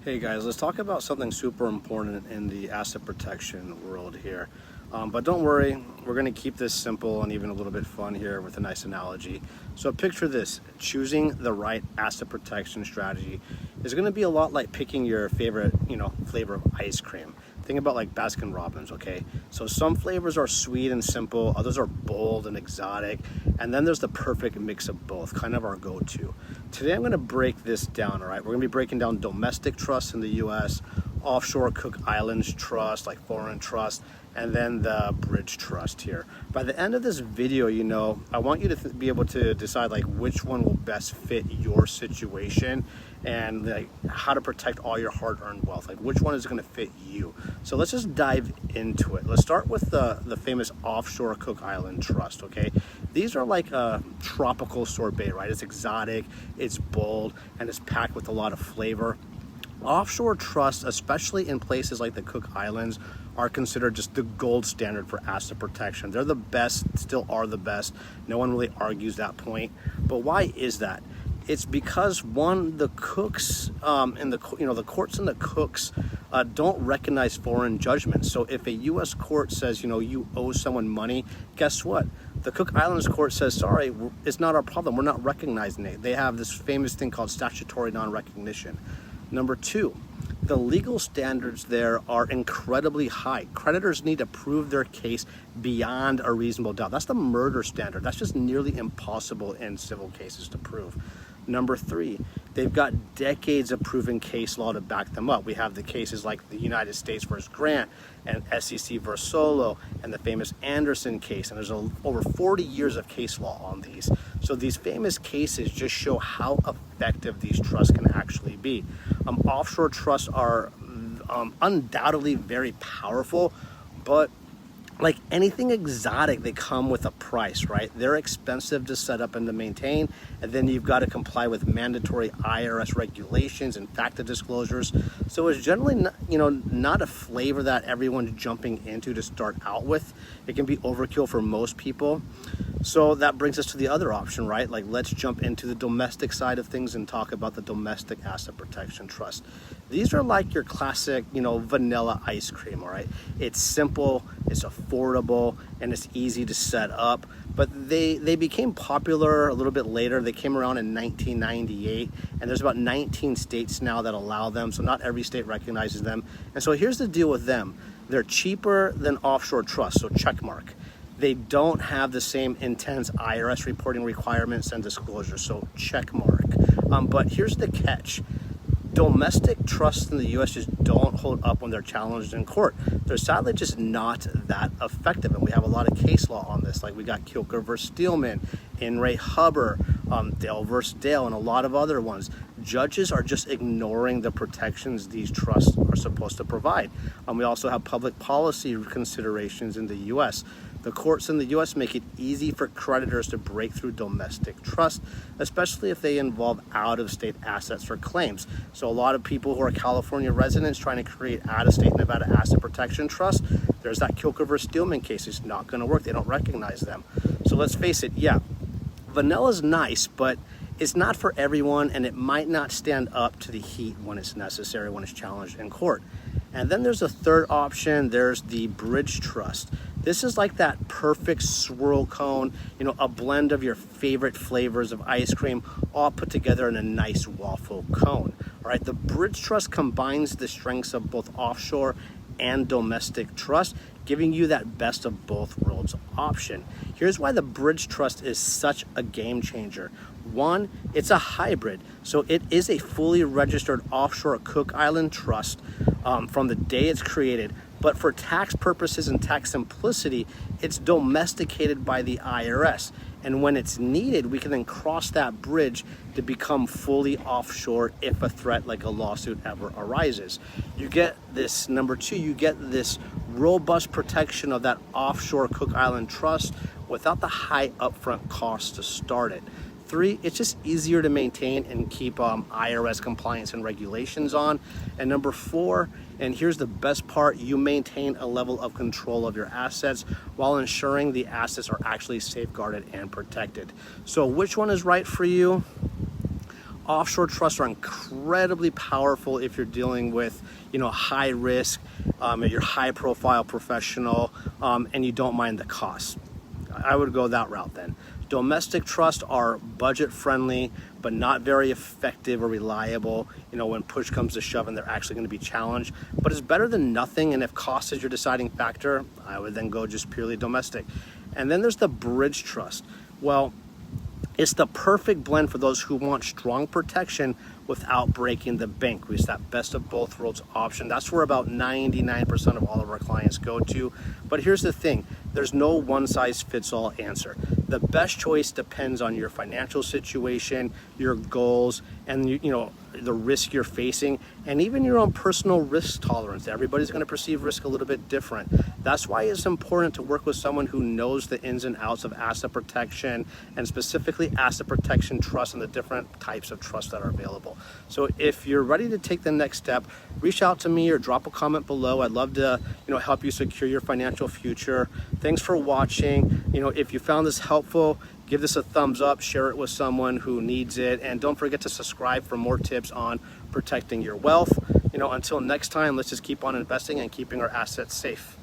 Hey guys, let's talk about something super important in the asset protection world here. But don't worry, we're going to keep this simple and even a little bit fun here with a nice analogy. So picture this: choosing the right asset protection strategy is going to be a lot like picking your favorite, flavor of ice cream. Think about like Baskin Robbins, okay? So some flavors are sweet and simple, others are bold and exotic, and then there's the perfect mix of both, kind of our go-to. Today I'm gonna break this down, all right? We're gonna be breaking down domestic trusts in the US, offshore Cook Islands Trust, like foreign trust, and then the bridge trust here. By the end of this video, I want you to be able to decide like which one will best fit your situation and like how to protect all your hard-earned wealth. Like which one is going to fit you. So let's just dive into it. Let's start with the famous Offshore Cook Island Trust, okay? These are like a tropical sorbet, right? It's exotic, it's bold, and it's packed with a lot of flavor. Offshore trusts, especially in places like the Cook Islands, are considered just the gold standard for asset protection. They're the best, still are the best. No one really argues that point. But why is that? It's because one, the cooks the courts and the cooks don't recognize foreign judgments. So if a U.S. court says you owe someone money, guess what? The Cook Islands court says, sorry, it's not our problem. We're not recognizing it. They have this famous thing called statutory non-recognition. Number two, the legal standards there are incredibly high. Creditors need to prove their case beyond a reasonable doubt. That's the murder standard. That's just nearly impossible in civil cases to prove. Number three, they've got decades of proven case law to back them up. We have the cases like the United States versus Grant and SEC versus Solo and the famous Anderson case. And there's over 40 years of case law on these. So these famous cases just show how effective these trusts can actually be. Offshore trusts are undoubtedly very powerful, but like anything exotic, they come with a price, right? They're expensive to set up and to maintain, and then you've got to comply with mandatory IRS regulations and FATCA disclosures. So it's generally not a flavor that everyone's jumping into to start out with. It can be overkill for most people. So that brings us to the other option, right? Like let's jump into the domestic side of things and talk about the domestic asset protection trust. These are like your classic, vanilla ice cream, all right? It's simple, it's affordable, and it's easy to set up. But they became popular a little bit later. They came around in 1998, and there's about 19 states now that allow them, so not every state recognizes them. And so here's the deal with them. They're cheaper than offshore trusts, so check mark. They don't have the same intense IRS reporting requirements and disclosures, so check mark. But here's the catch. Domestic trusts in the U.S. just don't hold up when they're challenged in court. They're sadly just not that effective, and we have a lot of case law on this. Like we got Kilker versus Stillman, In re Hubbard, Dale versus Dale, and a lot of other ones. Judges are just ignoring the protections these trusts are supposed to provide. We also have public policy considerations in the U.S. The courts in the U.S. make it easy for creditors to break through domestic trust, especially if they involve out-of-state assets or claims. So a lot of people who are California residents trying to create out-of-state Nevada asset protection trust, there's that Kilker versus Stillman case. It's not going to work. They don't recognize them. So let's face it, yeah, vanilla's nice, but it's not for everyone, and it might not stand up to the heat when it's necessary, when it's challenged in court. And then there's a third option. There's the bridge trust. This is like that perfect swirl cone, a blend of your favorite flavors of ice cream all put together in a nice waffle cone. All right, the bridge trust combines the strengths of both offshore and domestic trust, giving you that best of both worlds option. Here's why the bridge trust is such a game changer. One, it's a hybrid. So it is a fully registered offshore Cook Island trust from the day it's created. But for tax purposes and tax simplicity, it's domesticated by the IRS. And when it's needed, we can then cross that bridge to become fully offshore if a threat like a lawsuit ever arises. You get this, number two, you get this robust protection of that offshore Cook Island trust without the high upfront cost to start it. Three, it's just easier to maintain and keep IRS compliance and regulations on. And number four, and here's the best part, you maintain a level of control of your assets while ensuring the assets are actually safeguarded and protected. So which one is right for you? offshore trusts are incredibly powerful if you're dealing with, high risk, you're high profile professional, and you don't mind the cost. I would go that route then. Domestic trusts are budget friendly, but not very effective or reliable, when push comes to shove and they're actually going to be challenged. But it's better than nothing, and if cost is your deciding factor, I would then go just purely domestic. And then there's the bridge trust. Well, it's the perfect blend for those who want strong protection without breaking the bank. It's that best of both worlds option. That's where about 99% of all of our clients go to. But here's the thing, there's no one size fits all answer. The best choice depends on your financial situation, your goals, and the risk you're facing, and even your own personal risk tolerance. Everybody's going to perceive risk a little bit different. That's why it's important to work with someone who knows the ins and outs of asset protection, and specifically asset protection trusts and the different types of trusts that are available. So if you're ready to take the next step, reach out to me or drop a comment below. I'd love to help you secure your financial future. Thanks for watching. If you found this helpful, give this a thumbs up, share it with someone who needs it, and don't forget to subscribe for more tips on protecting your wealth. Until next time, let's just keep on investing and keeping our assets safe.